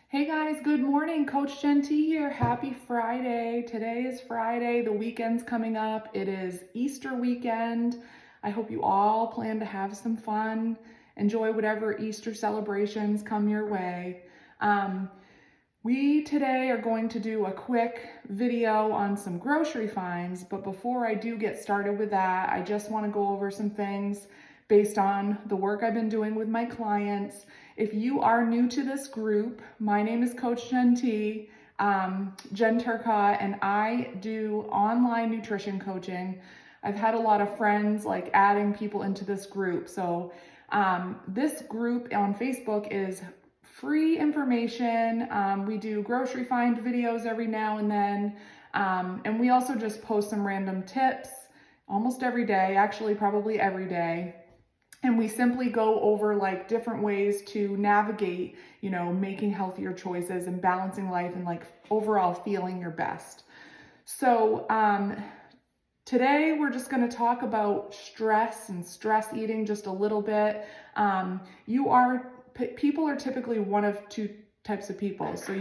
Hey guys, good morning. Coach Jen T here. Happy Friday. Today is Friday. The weekend's coming up. It is Easter weekend. I hope you all plan to have some fun. Enjoy whatever Easter celebrations come your way. Um, we today are going to do a quick video on some grocery finds, but before I do get started with that, I just want to go over some things based on the work I've been doing with my clients. If you are new to this group, my name is Coach Jen T, Jen Turcotte, and I do online nutrition coaching. I've had a lot of friends like adding people into this group. So this group on Facebook is free information. We do grocery find videos every now and then. And we also just post some random tips almost every day, actually probably every day. And we simply go over like different ways to navigate, making healthier choices and balancing life and like overall feeling your best. So today we're just going to talk about stress and stress eating just a little bit. People are typically one of two types of people. So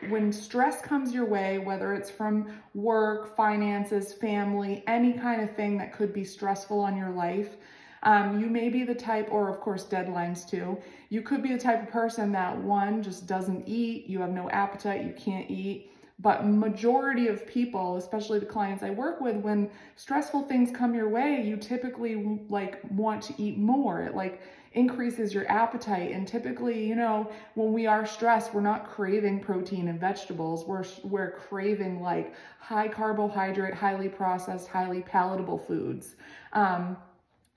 when stress comes your way, whether it's from work, finances, family, any kind of thing that could be stressful on your life, you may be the type, or of course deadlines too, you could be the type of person that one, just doesn't eat, you have no appetite, you can't eat. But majority of people, especially the clients I work with, when stressful things come your way, you typically like want to eat more. It like increases your appetite. And typically, when we are stressed, we're not craving protein and vegetables. We're craving like high carbohydrate, highly processed, highly palatable foods.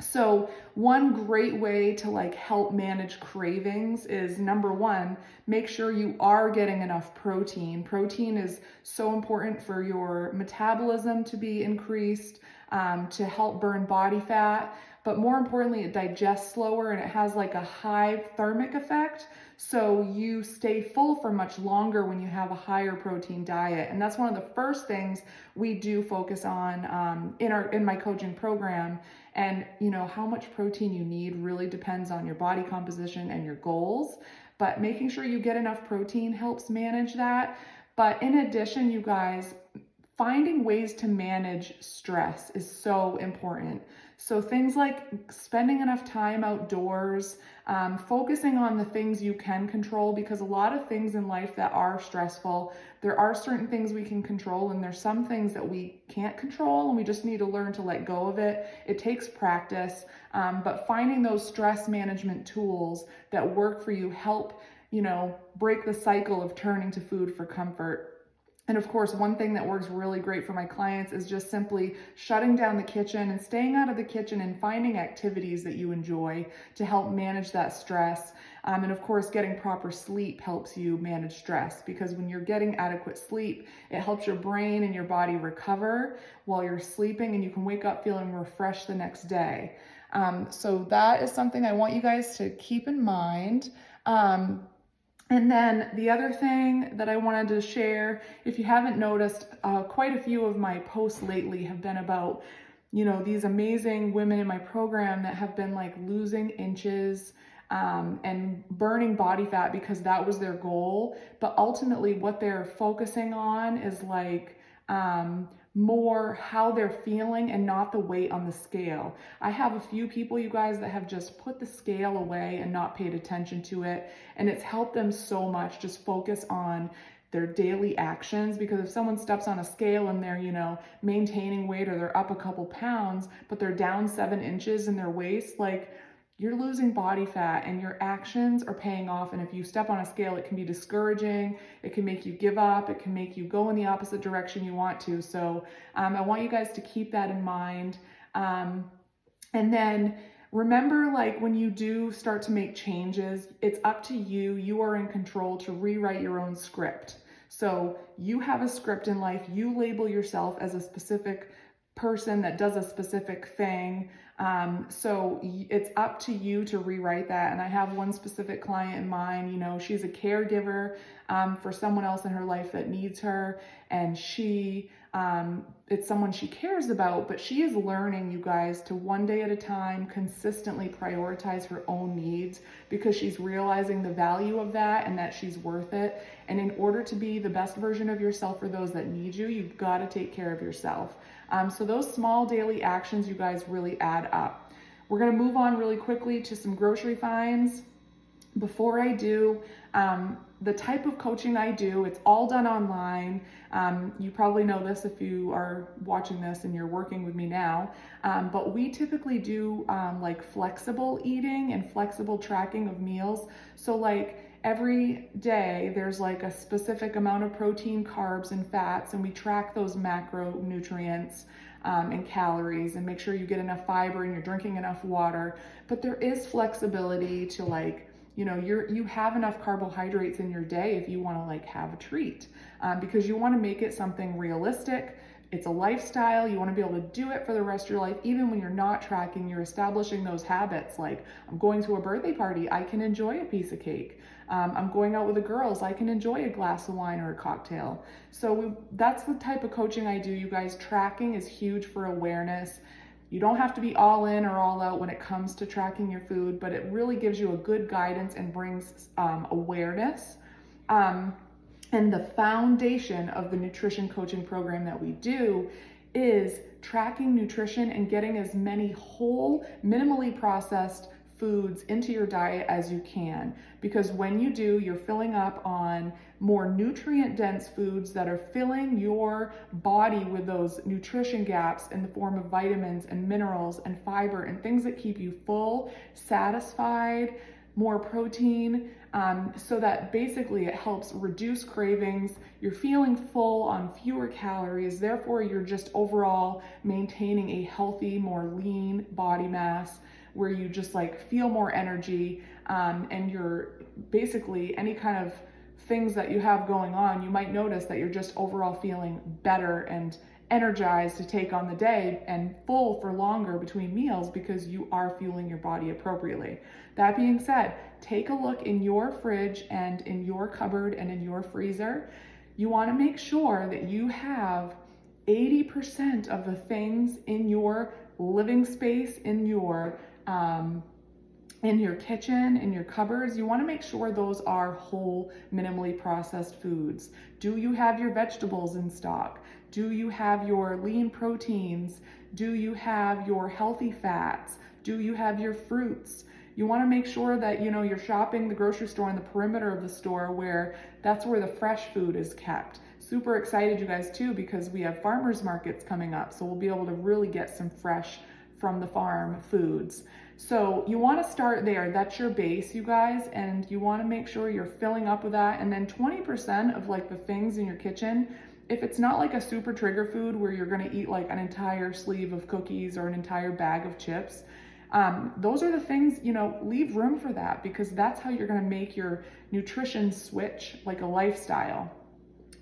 So one great way to like help manage cravings is number one, make sure you are getting enough protein. Protein is so important for your metabolism to be increased, to help burn body fat, but more importantly, it digests slower and it has like a high thermic effect. So you stay full for much longer when you have a higher protein diet. And that's one of the first things we do focus on in my coaching program. And how much protein you need really depends on your body composition and your goals, but making sure you get enough protein helps manage that. But in addition, you guys, finding ways to manage stress is so important. So things like spending enough time outdoors, focusing on the things you can control, because a lot of things in life that are stressful, there are certain things we can control and there's some things that we can't control and we just need to learn to let go of it. It takes practice, but finding those stress management tools that work for you help, break the cycle of turning to food for comfort. And of course, one thing that works really great for my clients is just simply shutting down the kitchen and staying out of the kitchen and finding activities that you enjoy to help manage that stress. And of course, getting proper sleep helps you manage stress, because when you're getting adequate sleep, it helps your brain and your body recover while you're sleeping, and you can wake up feeling refreshed the next day. So that is something I want you guys to keep in mind. And then the other thing that I wanted to share, if you haven't noticed, quite a few of my posts lately have been about, these amazing women in my program that have been like losing inches and burning body fat because that was their goal. But ultimately what they're focusing on is like, more how they're feeling and not the weight on the scale. I have a few people, you guys, that have just put the scale away and not paid attention to it. And it's helped them so much. Just focus on their daily actions, because if someone steps on a scale and they're, maintaining weight, or they're up a couple pounds, but they're down 7 inches in their waist, like, you're losing body fat and your actions are paying off. And if you step on a scale, it can be discouraging. It can make you give up. It can make you go in the opposite direction you want to. So I want you guys to keep that in mind. And then remember, like, when you do start to make changes, it's up to you. You are in control to rewrite your own script. So you have a script in life. You label yourself as a specific person that does a specific thing. So it's up to you to rewrite that. And I have one specific client in mind. She's a caregiver for someone else in her life that needs her, and she It's someone she cares about, but she is learning, you guys, to one day at a time consistently prioritize her own needs, because she's realizing the value of that and that she's worth it. And in order to be the best version of yourself for those that need you, you've got to take care of yourself. So those small daily actions, you guys, really add up. We're going to move on really quickly to some grocery finds. Before I do, the type of coaching I do, it's all done online. You probably know this if you are watching this and you're working with me now, but we typically do like flexible eating and flexible tracking of meals. So like every day there's like a specific amount of protein, carbs, and fats, and we track those macronutrients and calories, and make sure you get enough fiber and you're drinking enough water. But there is flexibility to, like, you know, you have enough carbohydrates in your day if you want to like have a treat, because you want to make it something realistic. It's a lifestyle. You want to be able to do it for the rest of your life. Even when you're not tracking, you're establishing those habits. Like, I'm going to a birthday party, I can enjoy a piece of cake. I'm going out with the girls, I can enjoy a glass of wine or a cocktail. So that's the type of coaching I do, you guys. Tracking is huge for awareness. You don't have to be all in or all out when it comes to tracking your food, but it really gives you a good guidance and brings awareness. And the foundation of the nutrition coaching program that we do is tracking nutrition and getting as many whole, minimally processed foods into your diet as you can. Because when you do, you're filling up on more nutrient dense foods that are filling your body with those nutrition gaps in the form of vitamins and minerals and fiber and things that keep you full, satisfied, more protein, so that basically it helps reduce cravings. You're feeling full on fewer calories, therefore you're just overall maintaining a healthy, more lean body mass, where you just like feel more energy, and you're basically, any kind of things that you have going on, you might notice that you're just overall feeling better and energized to take on the day and full for longer between meals, because you are fueling your body appropriately. That being said, take a look in your fridge and in your cupboard and in your freezer. You want to make sure that you have 80% of the things in your living space, in your kitchen, in your cupboards. You want to make sure those are whole, minimally processed foods. Do you have your vegetables in stock? Do you have your lean proteins? Do you have your healthy fats? Do you have your fruits? You want to make sure that, you know, you're shopping the grocery store on the perimeter of the store, where that's where the fresh food is kept. Super excited, you guys, too, because we have farmers markets coming up, so we'll be able to really get some fresh from the farm foods. So you want to start there. That's your base, you guys, and you want to make sure you're filling up with that. And then 20% of like the things in your kitchen, if it's not like a super trigger food where you're going to eat like an entire sleeve of cookies or an entire bag of chips, those are the things, you know, leave room for that, because that's how you're going to make your nutrition switch like a lifestyle.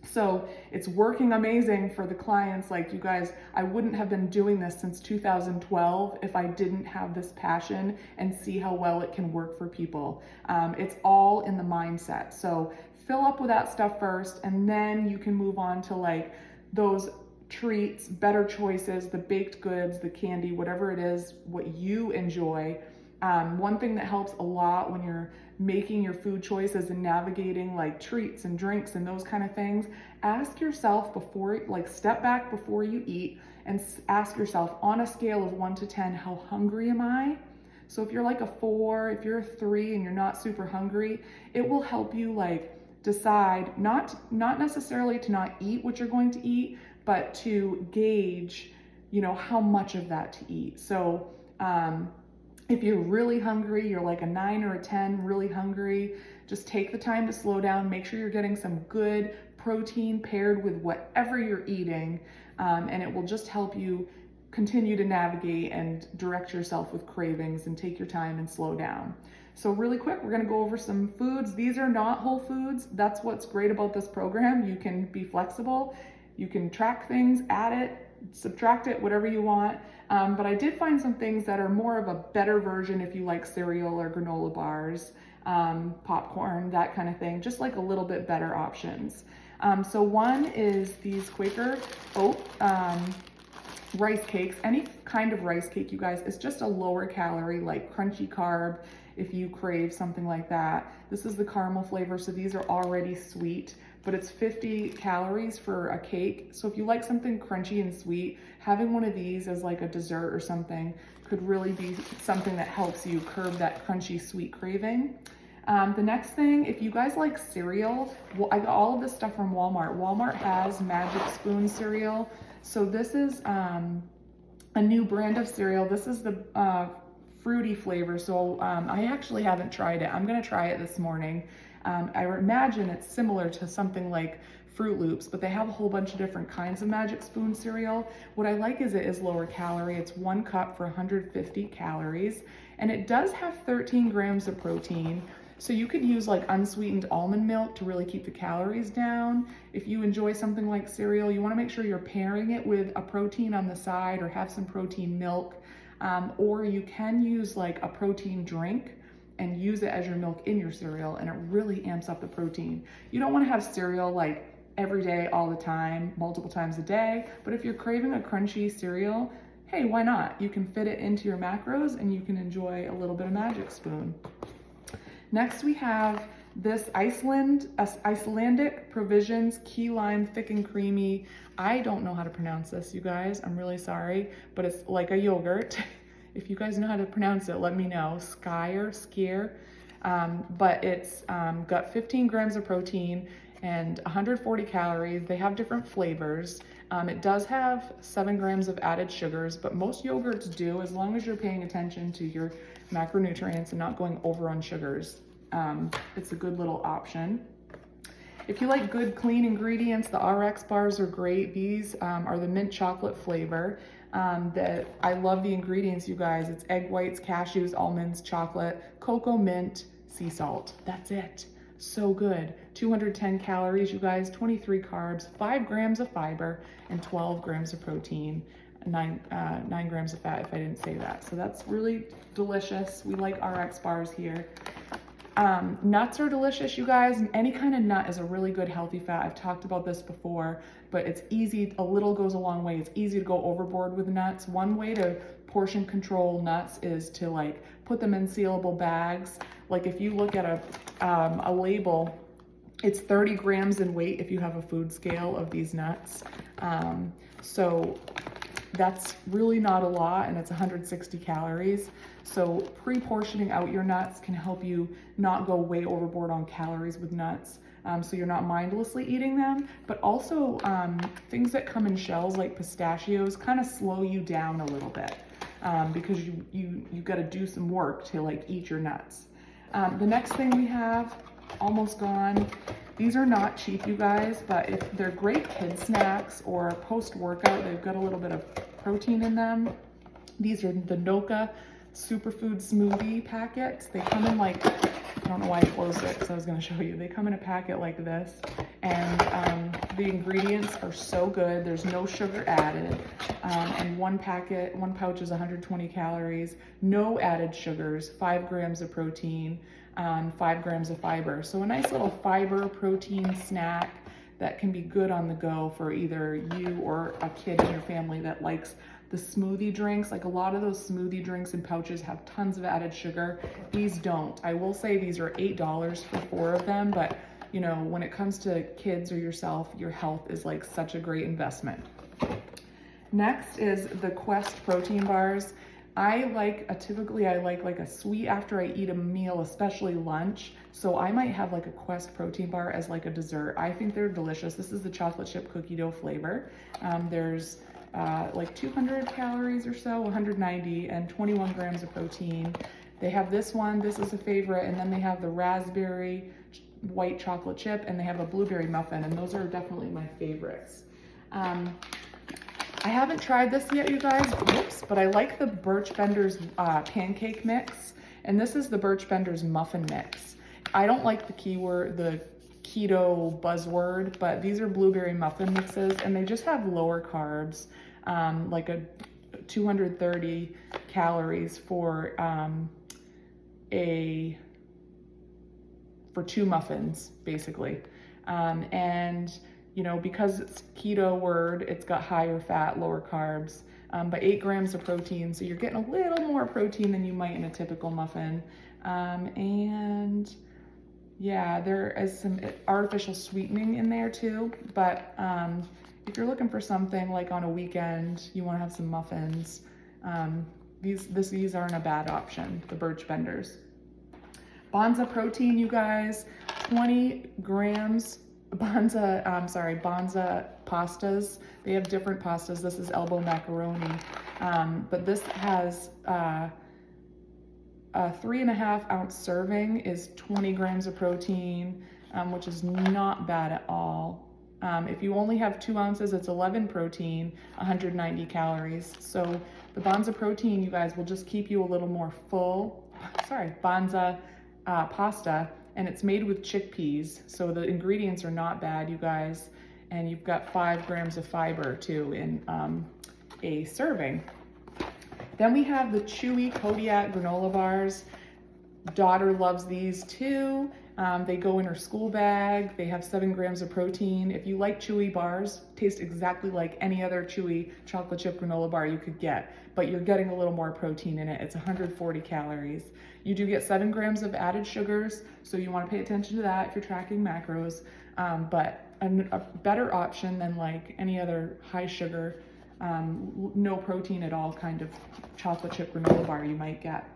So it's working amazing for the clients. Like, you guys, I wouldn't have been doing this since 2012 if I didn't have this passion and see how well it can work for people. It's all in the mindset. So fill up with that stuff first, and then you can move on to like those treats, better choices, the baked goods, the candy, whatever it is, what you enjoy. One thing that helps a lot when you're making your food choices and navigating like treats and drinks and those kind of things, ask yourself before, like, step back before you eat and ask yourself, on a scale of 1 to 10, how hungry am I? So if you're like a 4, if you're a 3 and you're not super hungry, it will help you like decide not necessarily to not eat what you're going to eat, but to gauge, you know, how much of that to eat. So if you're really hungry, you're like a 9 or a 10, really hungry, just take the time to slow down, make sure you're getting some good protein paired with whatever you're eating, and it will just help you continue to navigate and direct yourself with cravings, and take your time and slow down. So really quick, we're gonna go over some foods. These are not whole foods. That's what's great about this program. You can be flexible. You can track things, add it, subtract it, whatever you want. But I did find some things that are more of a better version if you like cereal or granola bars. popcorn, that kind of thing, just like a little bit better options. So one is these Quaker Oat rice cakes. Any kind of rice cake, you guys, is just a lower calorie, like crunchy carb if you crave something like that. This is the caramel flavor, so these are already sweet, but it's 50 calories for a cake. So if you like something crunchy and sweet, having one of these as like a dessert or something could really be something that helps you curb that crunchy sweet craving. The next thing, if you guys like cereal, well, I got all of this stuff from Walmart. Walmart has Magic Spoon cereal. So this is a new brand of cereal. This is the fruity flavor. So I actually haven't tried it. I'm gonna try it this morning. I imagine it's similar to something like Fruit Loops, but they have a whole bunch of different kinds of Magic Spoon cereal. What I like is it is lower calorie. It's 1 cup for 150 calories, and it does have 13 grams of protein. So you could use like unsweetened almond milk to really keep the calories down. If you enjoy something like cereal, you wanna make sure you're pairing it with a protein on the side or have some protein milk. Or you can use like a protein drink and use it as your milk in your cereal, and it really amps up the protein. You don't wanna have cereal like every day, all the time, multiple times a day, but if you're craving a crunchy cereal, hey, why not? You can fit it into your macros and you can enjoy a little bit of Magic Spoon. Next, we have this Icelandic Provisions Key Lime Thick and Creamy. I don't know how to pronounce this, you guys. I'm really sorry, but it's like a yogurt. If you guys know how to pronounce it, let me know. Skier. But it's got 15 grams of protein and 140 calories. They have different flavors. It does have 7 grams of added sugars, but most yogurts do, as long as you're paying attention to your macronutrients and not going over on sugars. It's a good little option. If you like good, clean ingredients, the RX bars are great. These are the mint chocolate flavor. I love the ingredients, you guys. It's egg whites, cashews, almonds, chocolate, cocoa, mint, sea salt. That's it. So good. 210 calories, you guys, 23 carbs, 5 grams of fiber, and 12 grams of protein, 9 grams of fat, if I didn't say that. So that's really delicious. We like RX bars here. Nuts are delicious, you guys, and any kind of nut is a really good healthy fat. I've talked about this before, but it's easy. A little goes a long way. It's easy to go overboard with nuts. One way to portion control nuts is to like put them in sealable bags. Like if you look at a label, it's 30 grams in weight if you have a food scale of these nuts. So that's really not a lot, and it's 160 calories. So pre-portioning out your nuts can help you not go way overboard on calories with nuts. So you're not mindlessly eating them, but also things that come in shells like pistachios kind of slow you down a little bit because you got to do some work to like eat your nuts. The next thing we have, almost gone. These are not cheap, you guys, but if they're great kid snacks or post-workout, they've got a little bit of protein in them. These are the Noka Superfood Smoothie packets. They come in like, I don't know why I closed it because I was going to show you. They come in a packet like this, and the ingredients are so good. There's no sugar added, and one pouch is 120 calories, no added sugars, 5 grams of protein, 5 grams of fiber. So a nice little fiber protein snack that can be good on the go for either you or a kid in your family that likes the smoothie drinks. Like a lot of those smoothie drinks and pouches have tons of added sugar. These don't. I will say these are $8 for 4 of them, but you know, when it comes to kids or yourself, your health is like such a great investment. Next is the Quest protein bars. Typically I like a sweet after I eat a meal, especially lunch. So I might have like a Quest protein bar as like a dessert. I think they're delicious. This is the chocolate chip cookie dough flavor. There's like 200 calories or so, 190, and 21 grams of protein. They have this one, this is a favorite, and then they have the raspberry white chocolate chip, and they have a blueberry muffin, and those are definitely my favorites. I haven't tried this yet, you guys, but I like the Birch Benders pancake mix, and this is the Birch Benders muffin mix. I don't like the keto buzzword, but these are blueberry muffin mixes, and they just have lower carbs, like a 230 calories for a for 2 muffins, basically. And you know, because it's keto word, it's got higher fat, lower carbs, but 8 grams of protein. So you're getting a little more protein than you might in a typical muffin. And yeah, there is some artificial sweetening in there too. But if you're looking for something like on a weekend, you want to have some muffins, these aren't a bad option, the Birch Benders. Banza protein, you guys, 20 grams. Banza pastas. They have different pastas. This is elbow macaroni, but this has a 3.5 ounce serving is 20 grams of protein, which is not bad at all. If you only have 2 ounces, it's 11 protein, 190 calories. So the Banza protein, you guys, will just keep you a little more full. Sorry, Banza pasta, and it's made with chickpeas. So the ingredients are not bad, you guys. And you've got 5 grams of fiber too in a serving. Then we have the Chewy Kodiak granola bars. Daughter loves these too. They go in her school bag. They have 7 grams of protein. If you like Chewy bars, taste exactly like any other Chewy chocolate chip granola bar you could get, but you're getting a little more protein in it. It's 140 calories. You do get 7 grams of added sugars, so you want to pay attention to that if you're tracking macros, but a better option than like any other high sugar, no protein at all kind of chocolate chip granola bar you might get.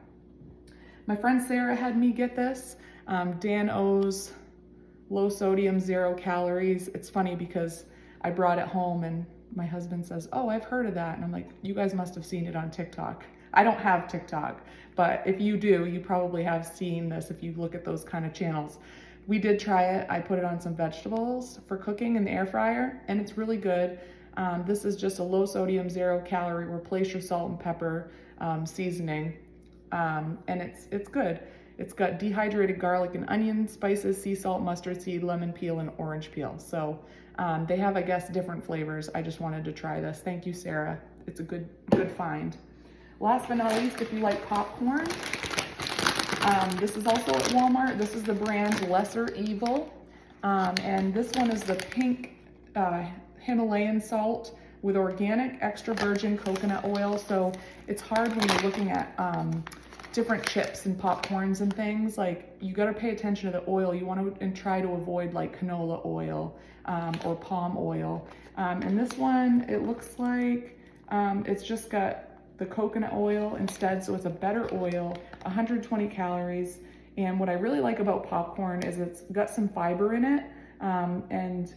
My friend Sarah had me get this, Dan O's low sodium, 0 calories. It's funny because I brought it home and my husband says, oh, I've heard of that. And I'm like, you guys must have seen it on TikTok. I don't have TikTok, but if you do, you probably have seen this if you look at those kind of channels. We did try it. I put it on some vegetables for cooking in the air fryer, and it's really good. This is just a low sodium, 0 calorie, replace your salt and pepper seasoning. And it's good. It's got dehydrated garlic and onion, spices, sea salt, mustard seed, lemon peel, and orange peel. So they have, I guess, different flavors. I just wanted to try this. Thank you, Sarah. It's a good find. Last but not least, if you like popcorn, this is also at Walmart. This is the brand Lesser Evil. And this one is the pink Himalayan salt with organic extra virgin coconut oil. So it's hard when you're looking at different chips and popcorns and things. Like, you got to pay attention to the oil. You want to try to avoid like canola oil or palm oil. And this one, it looks like it's just got the coconut oil instead, so it's a better oil, 120 calories. And what I really like about popcorn is it's got some fiber in it, and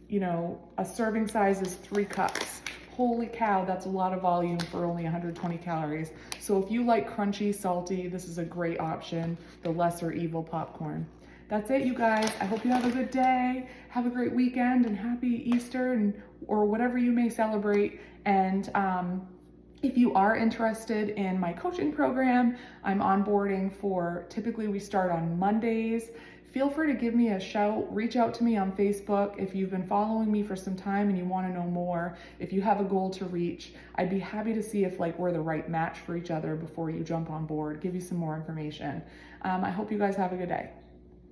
you know, a serving size is 3 cups. Holy cow, that's a lot of volume for only 120 calories. So if you like crunchy, salty, this is a great option, the Lesser Evil popcorn. That's it, you guys. I hope you have a good day, have a great weekend, and happy Easter or whatever you may celebrate. And if you are interested in my coaching program, I'm onboarding for, typically we start on Mondays. Feel free to give me a shout, reach out to me on Facebook. If you've been following me for some time and you want to know more, if you have a goal to reach, I'd be happy to see if like we're the right match for each other before you jump on board, give you some more information. I hope you guys have a good day.